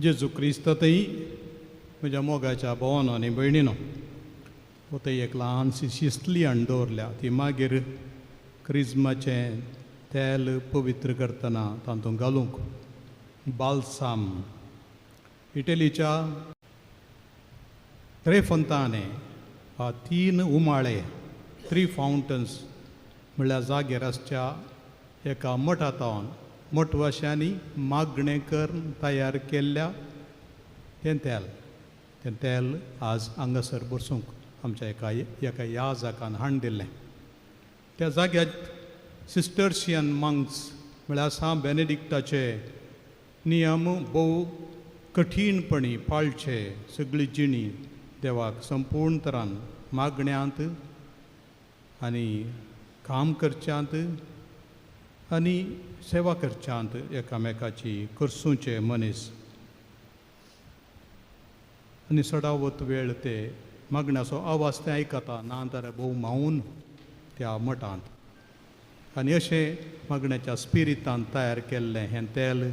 जेजू क्रिस्तातही म्हज्या मोगाच्या भावानो आनी भयणीनो हो थंय एक ल्हानशी शिस्तली हाडून दवरल्या. ती मागीर क्रिस्माचें तेल पवित्र करतना तातूंत घालूंक बालसाम इटलीच्या त्रे फोंताने वा 3 उमाळे 3 फावंटन्स म्हणल्यार जागेर आसच्या एका मठांतावन मठवाश्यांनी मागणें करून तयार केल्ल्या तें तेल आज हांगासर बसूंक आमच्या एका याजकान हाडून दिल्लें. त्या जाग्यार सिस्टर्शियन मंक्स म्हळ्यार सा बेनेडिक्टाचे नियम भोव कठीणपणी पाळचे, सगळी जिणी देवाक संपूर्ण तरान मागण्यांत आनी काम करच्यांत आनी सेवा करच्यांत एकामेकाची करसूचे मनीस आनी सडावत वेळ ते मागण्याचो आवाज ते आयकता ना जाल्यार भोव मावून त्या मठांत आनी अशें मागण्याच्या स्पिरितान तयार केल्लें हें तेल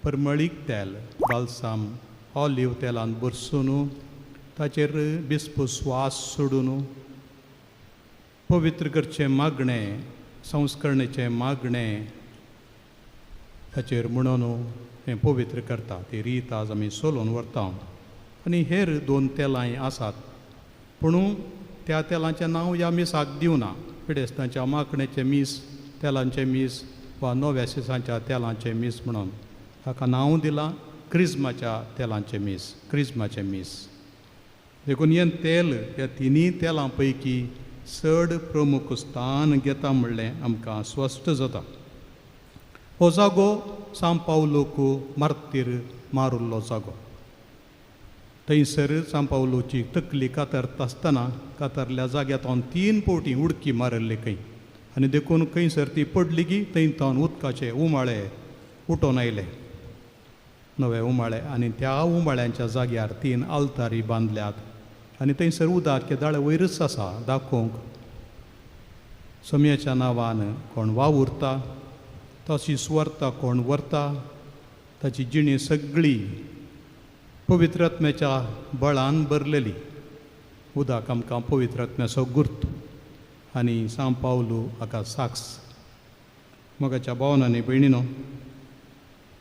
परमळीक तेल बालसाम ऑलिव्ह तेलान बरसून ताचेर बिस्प स्वास सोडून पवित्र करचें मागणें संस्करणेचें मागणें ताचेर म्हणून हें पवित्र करता. ती रीत आज आमी चलोवन व्हरता. आनी हेर 2 तेलांय आसात पूण त्या तेलांचें नांव ह्या मिसाक दिवना. पिडेस्तांच्या मागणेचें मीस, तेलांचें मीस वा नव्या सिसांच्या तेलांचें मीस म्हणून ताका नांव दिलां क्रिस्माच्या तेलांचें मीस, क्रिस्माचें मीस. देखून हें तेल ह्या 3 तेलां पैकी चड प्रमुख स्थान घेता म्हणलें आमकां स्पश्ट जाता. हो जागो सांव पावलोक मार्तीर मारुल्लो जागो. थंयसर सांव पावलोची तकली कातरता आसतना कातरल्या जाग्यार हांव 3 फावटी उडकी मारल्ली खंय आनी देखून खंयसर ती पडली की थंय उदकाचे उमाळे उठोन आयले, नवे उमाळे. आनी त्या उमाळ्यांच्या जाग्यार 3 आल्तारी बांदल्यात आनी थंयसर उदक दाळे वयरच आसा दाखोवंक समयाच्या नांवान कोण वावुरता तशी स्वर्ता कोण व्हरता ताची जिणी सगळी पवित्र आत्म्याच्या बळान भरलेली. उदक आमकां पवित्र आत्म्याचो गुर्त आनी सांव पावलो हाका साक्स. मोगाच्या भावांनो आनी भयणीनो,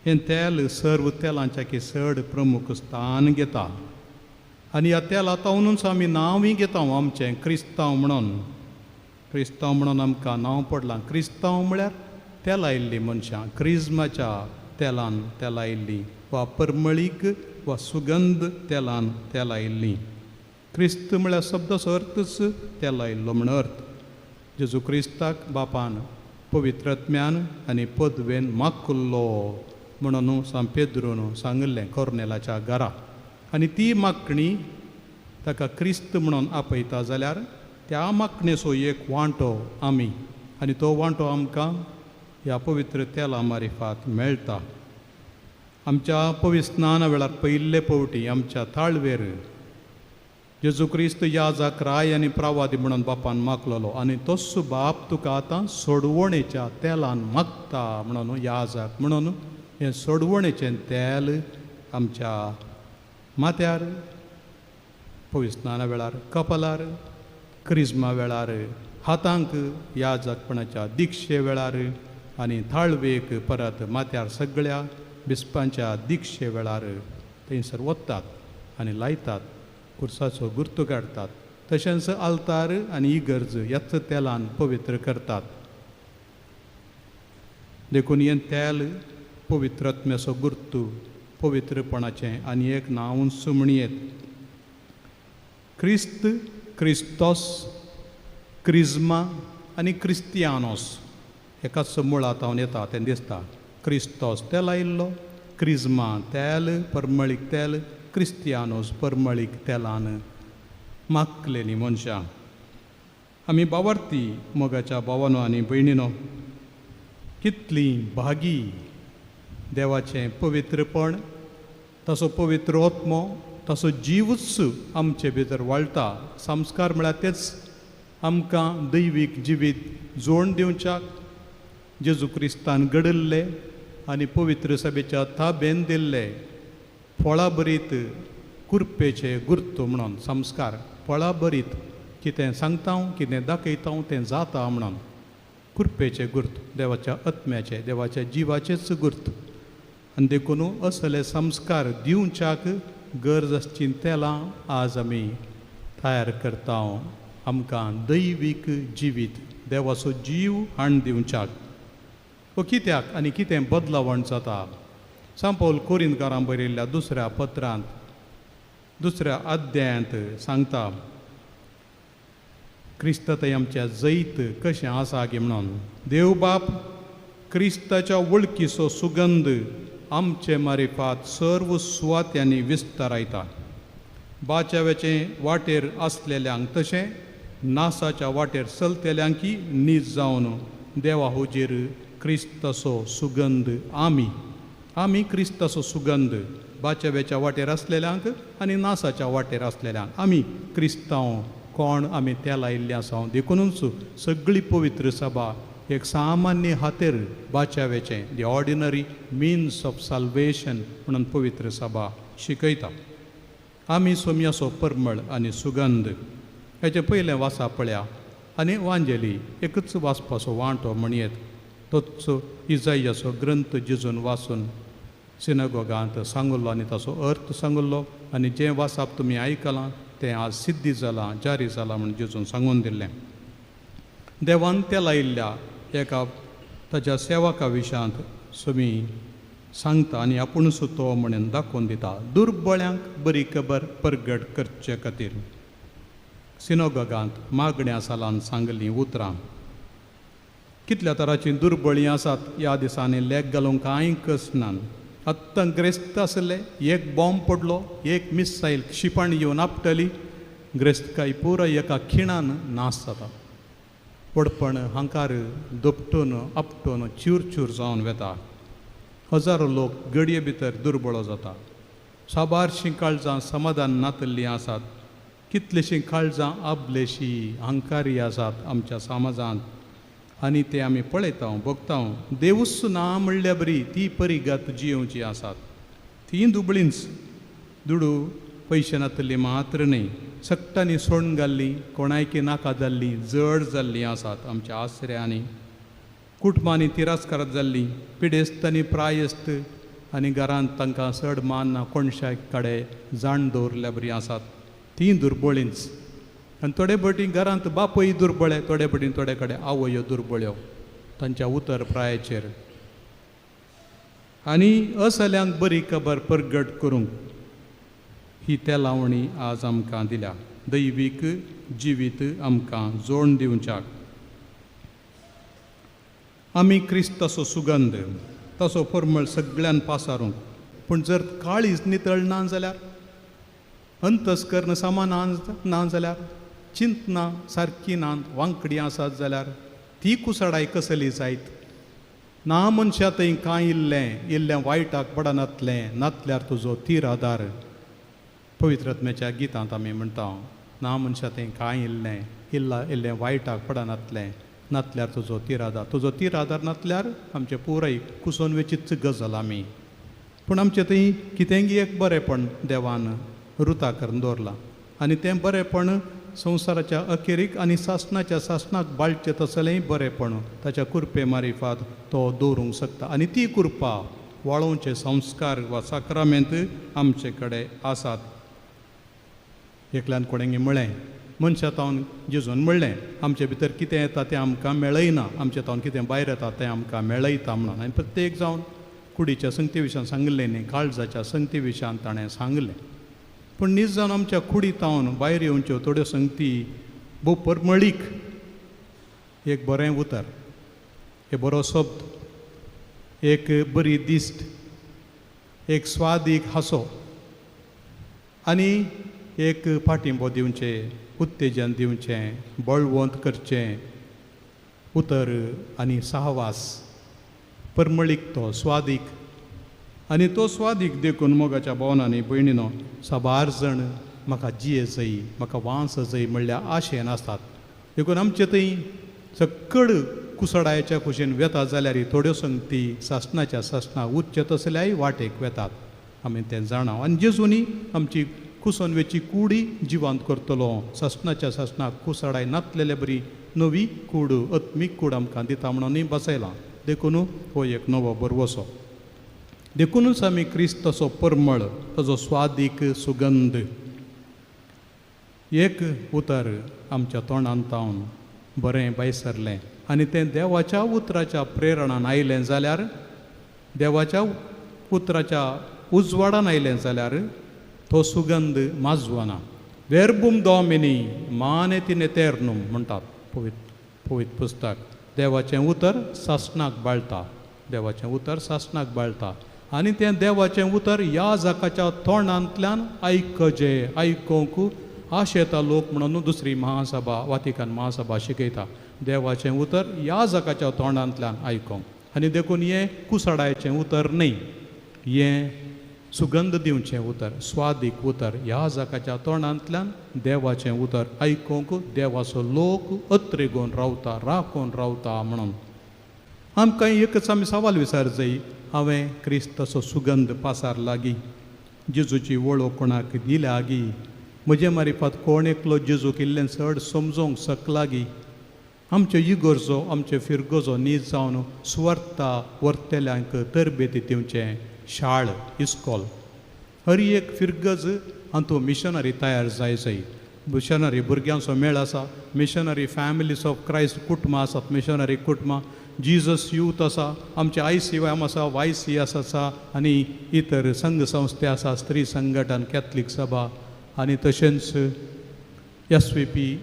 हें तेल सर्व तेलांच्या की चड प्रमुख स्थान घेता आनी ह्या तेला तावनूच आमी नांवूय घेता आमचें क्रिस्तांव म्हणून. क्रिस्तांव म्हणून आमकां नांव पडलां. क्रिस्तांव म्हळ्यार तेल आयिल्लीं मनशां, क्रिस्माच्या तेलान तेल आयिल्लीं वा परमळीक वा सुगंध तेलान तेल आयिल्लीं. क्रिस्त म्हळ्यार शब्दाचो अर्थच तेल आयिल्लो म्हण अर्थ. जेजू क्रिस्ताक बापान पवित्र आत्म्यान आनी पदवेन मागकुल्लो म्हणून सांव पेद्रून सांगलें कोर्नेलाच्या घरा. आनी ती मागणी ताका क्रिस्त म्हणून आपयता जाल्यार त्या मागणेचो एक वांटो आमी आनी तो वांटो आमकां ह्या पवित्र तेला मारिफात मेळटा. आमच्या पवित्र स्नाना वेळार पयले फावटी आमच्या थाळवेर जेजू क्रिस्त याजक राय आनी प्रवादी म्हणून बापान मागलोलो आनी तोच बाप तुका आतां सोडवणेच्या तेलान मागता म्हणून याजक म्हणून हें सोडवणेचें तेल आमच्या माथ्यार पवित्र स्नाना वेळार कपालार, क्रिस्मा वेळार हातांक याजकपणाच्या दिक्षे वेळार आनी थाळवेक परत माथ्यार सगळ्या बिस्पांच्या दिक्षे वेळार थंयसर वतात आनी लायतात, कुर्साचो गुर्त काडतात. तशेंच आल्तार आनी इगर्ज ह्याच तेलान पवित्र करतात. देखून हें तेल पवित्र आत्म्याचो गुर्त, पवित्रपणाचें आनी एक नांव सुमणयेत. क्रिस्त, क्रिस्तोस, क्रिस्मा आनी क्रिस्तियानोस एकाच मुळांतावन येता तें दिसता. क्रिस्तोस तेल आयिल्लो, क्रिस्मा तेल परमळीक तेल, क्रिस्तियानोस परमळीक तेलान मागलेलीं मनशां. आमी भावार्थी मोगाच्या भावांनो आनी भयणीनो, कितलीं भागी देवाचें पवित्रपण, ताचो पवित्र आत्मो, ताचो जीवच आमचे भितर वाळटा. संस्कार म्हळ्यार तेच आमकां दैवीक जिवीत जोड दिवच्याक जेजू क्रिस्तान घडल्ले आनी पवित्र सभेच्या ताबेन दिल्ले फळां बरीत कुरपेचे गुर्त म्हणून संस्कार फळां बरीत कितें सांगता कितें दाखयता तें जाता म्हणून कुरपेचे गुर्त देवाच्या आत्म्याचे देवाच्या जिवाचेच गुर्त आनी देखून असले संस्कार दिवच्याक गरज आसची तेलां आज आमी तयार करता आमकां दैवीक जिवीत देवाचो जीव हाण दिवच्याक वो कित्याक आनी कितें बदलावण जाता सान पौल कोरिंतकारांक बरयल्ल्या दुसऱ्या पत्रांत दुसऱ्या अध्यायांत सांगता क्रिस्तताय आमच्या जैत कशें आसा गे म्हणून देव बाप क्रिस्ताच्या वळखीचो सुगंध आमचे मारिफात सर्व सुवात्यांनी विस्तारायता बाच्यावेचे वाटेर आसलेल्यांक तशें नासाच्या वाटेर चलतेल्यांकी नीज जावन देवा हुजेर क्रिस्ताचो सुगंध आमी क्रिस्ताचो सुगंध बाच्यावेच्या वाटेर आसलेल्यांक आनी नासाच्या वाटेर आसलेल्यांक आमी क्रिस्तांव कोण आमी त्या लायिल्ले आसा देखूनच सगळी पवित्र सभा एक सामान्य हातेर बाच्यावेचें दी ऑर्डिनरी मिन्स ऑफ साल्वेशन म्हणून पवित्र सभा शिकयता आमी सोम्याचो परमळ आनी सुगंध हेचे पयलें वाचा पळया आनी वांजेली एकच वाचपाचो वांटो म्हणयेत तोच इजायाचो ग्रंथ जिजून वाचून सिनगोगांत सांगुल्लो आनी ताचो अर्थ सांगुल्लो आनी जें वाचप तुमी आयकलां तें आज सिद्धी जालां जारी जालां म्हणून जिजून सांगून दिल्लें देवान त्या लायिल्ल्या एका ताच्या सेवका विशयांत तुमी सांगता आनी आपुणूच तो म्हणून दाखोवन दिता दुर्बळ्यांक बरी खबर परगट करचे खातीर सिनोगोगांत मागण्या सालान सांगलीं उतरां कितल्या तरांचीं दुर्बळीं आसात ह्या दिसांनी लेख घालूंक कांय कस ना आत्तां ग्रेस्त आसले एक बॉम्ब पडलो एक मिसायल शिपण येवन आपटली ग्रेस्तकाय पुराय एका खिणान नाश जाता पडपण हांकार दोपटून आपटून चूर चूर जावन वेता हजारो लोक घडये भितर दुर्बळो जाता साबारशीं काळजां समाधान नातल्लीं आसात कितलींशीं काळजां आबलेशीं अहंकारी आसात आमच्या समाजांत आनी ते आमी पळयता भोगता देवूच ना म्हणल्या बरी ती परिगत जियोवची आसात ती दुबळींच दुडू पयशे नातली मात्र न्ही सक्तांनी सोडून घाल्लीं कोणायकी नाका जाल्लीं जड जाल्लीं आसात आमच्या आसऱ्यांनी कुटुंबांनी तिरस्कार जाल्लीं पिडेस्तांनी प्रायस्त आनी घरांत तांकां चड मान ना कोणशाय कडेन जाण दवरल्या बरी आसात ती दुर्बळींच आनी थोडे फावटी घरांत बापूय दुर्बळे थोडे फावटी थोडे कडेन आवयो दुर्बळ्यो तांच्या उतर प्रायाचेर आनी असल्यांक बरी खबर परगट करूंक ही त्या लावणी आज आमकां दिल्या दैवीक जिवीत आमकां जोड दिवच्याक आमी क्रिस्ताचो सुगंध तसो परमळ सगळ्यान पासारूंक पूण जर काळीज नितळ ना जाल्यार अंतस्करण समान ना जाल्यार चिंतना सारकी ना वांकडी आसात जाल्यार ती कुसडाय कसली जायत ना मनशा थंय कांय इल्लें वायटाक पडनातलें नातल्यार तुजो तीर आदार पवित्रत्म्याच्या गितांत आमी म्हणटा ना मनशा थंय कांय इल्लें वायटाक पडनातलें नातल्यार तुजो तीर आदार नातल्यार आमचें पुराय कुसोन वेचीत गजाल आमी पूण आमचें थंय कितेंय एक बरेंपण देवान रुता करून दवरलां आनी तें बरेंपण संवसाराच्या अखेरीक आनी सासणाक बाळचें तसलेंय बरेंपण ताच्या कुरपे मारिफात तो दवरूंक शकता आनी ती कुरपा वाळोवचे संस्कार वा साक्रामेंत आमचे कडेन आसात एकल्यान कोणेंय म्हळें मनशा तावन जेजून म्हणलें आमचे भितर कितें येता तें आमकां मेळयना आमचे तावन कितें भायर येता तें आमकां मेळयता म्हणून आनी प्रत्येक जावन कुडीच्या संगती विशयान सांगलें न्ही काळजाच्या संगती विशयान ताणें सांगलें पूण न्हीद जावन आमच्या कुडी तावन भायर येवच्यो थोड्यो संगती भोव परमळीक एक बरें उतर एक बरो शब्द एक बरी दिश्ट एक स्वादीक हांसो आनी एक फाटिंबो दिवचें उत्तेजन दिवचें बळवंत करचें उतर आनी सहवास परमळीक तो स्वादीक आनी तो स्वादीक देखून मोगाच्या भवनांनी भयणीनो साबार जण म्हाका जिये जायी म्हाका वांस जायी म्हणल्यार आशेन आसतात देखून आमचे थंय सक्कड कुसडायच्या कुशीन वेतात जाल्यार थोड्यो संगती सासणाच्या सासणाक उच्च तसल्याय वाटेक वेतात आमी तें जाणाव आनी जेजूनी आमची कुसोनवेची कूडी जिवांत करतलो ससनाच्या ससनाक कुसडाय नातलेले बरी नवी कूड आत्मीक कूड आमकां दिता म्हणून बसयलां देखून हो एक नवो बरवसो देखूनच आमी क्रिस्ताचो परमळ ताजो स्वादीक सुगंध एक उतर आमच्या तोंडांत तावन बरें बायसरलें आनी तें देवाच्या उतराच्या प्रेरणान आयलें जाल्यार देवाच्या उतराच्या उजवाडान आयलें जाल्यार तो सुगंध माजवना वेर्बुम डॉमिनी मानेत इन एटर्नम म्हणटात पवित्र पुस्तक देवाचें उतर सासणाक बाळटा देवाचें उतर सासणाक बाळटा आनी तें देवाचें उतर याजकाच्या तोंडांतल्यान आयकोंक आशेता लोक म्हणून दुसरी महासभा वातिकन महासभा शिकयता देवाचें उतर याजकाच्या तोंडांतल्यान आयकोंक आनी देखून हें कुसडायचें उतर न्ही हें सुगंध दिवचें उतर स्वादीक उतर याजकाच्या तोंडांतल्यान देवाचें उतर आयकोंक देवाचो लोक अत्रेगोन रावता राखोन रावता म्हणून आमकां एकच आमी सवाल विचार जाय हांवें क्रिस्ताचो सुगंध पासार लागीं जेजूची वळख कोणाक दिल्या लागी म्हजे मारिफात कोण एकलो जेजूक इल्लें चड समजोंक शकलागी आमच्यो इगर्जो आमच्यो फिरगोजो नीज जावन सुवार्ता वर्तेल्यांक तरबेती दिवचें शाळ इस्कॉल हर एक फिरगज हातूं मिशनरी तयार जाय मिशनरी भुरग्यांचो मेळ आसा मिशनरी फॅमिलीज ऑफ क्रायस्ट कुटुंबां आसात मिशनरी कुटुंबां जिजस यूथ आसा आमचे ICYM आसा YCS आसा आनी इतर संघ संस्थे आसा स्त्री संघटन कॅथलीक सभा आनी तशेंच SVP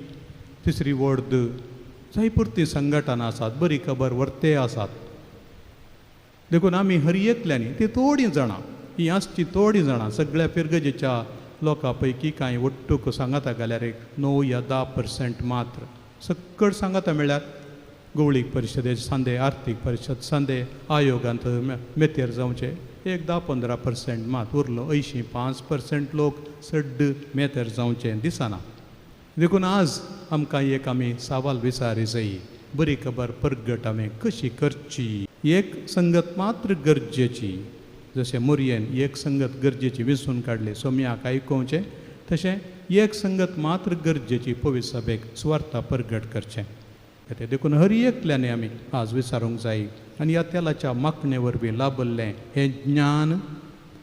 तिसरी वर्द जायपुरती संघटना आसात बरी खबर वर्ते आसात देखून आमी हर एकल्यांनी ती थोडीं जाणां ही आसची थोडीं जाणां सगळ्या फिरगजेच्या लोकां पैकी कांय वट्टूक सांगाता जाल्यार एक 9 या 10% मात्र सकट सांगाता म्हळ्यार गवळीक परिशदेचे सांदे आर्थीक परिशद सांदे आयोगांत मेतेर जावचे एक 10-15% मात उरलो 85% लोक सड्ड मेतेर जावचे दिसना देखून आज आमकां एक आमी सवाल विचारी जाय बरी खबर परगट आमी कशी करची एक संगत मात्र गरजेची जशें मोरयेन एक संगत गरजेची विसरून काडली सोम्याक आयकोवचें तशें एक संगत मात्र गरजेची पवित्र सभेक सुवार्ता परगट करचें ते देखून हर एकल्यानी आमी आज विचारूंक जाय आनी ह्या तेलाच्या माखणे वरवीं लाभल्लें हें ज्ञान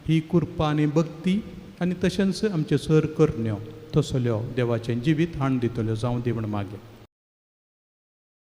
ही कृपा आनी भक्ती आनी तशेंच आमच्यो सर करण्यो तसल्यो देवाचें जिवीत हाण दितल्यो जावं दी म्हण मागे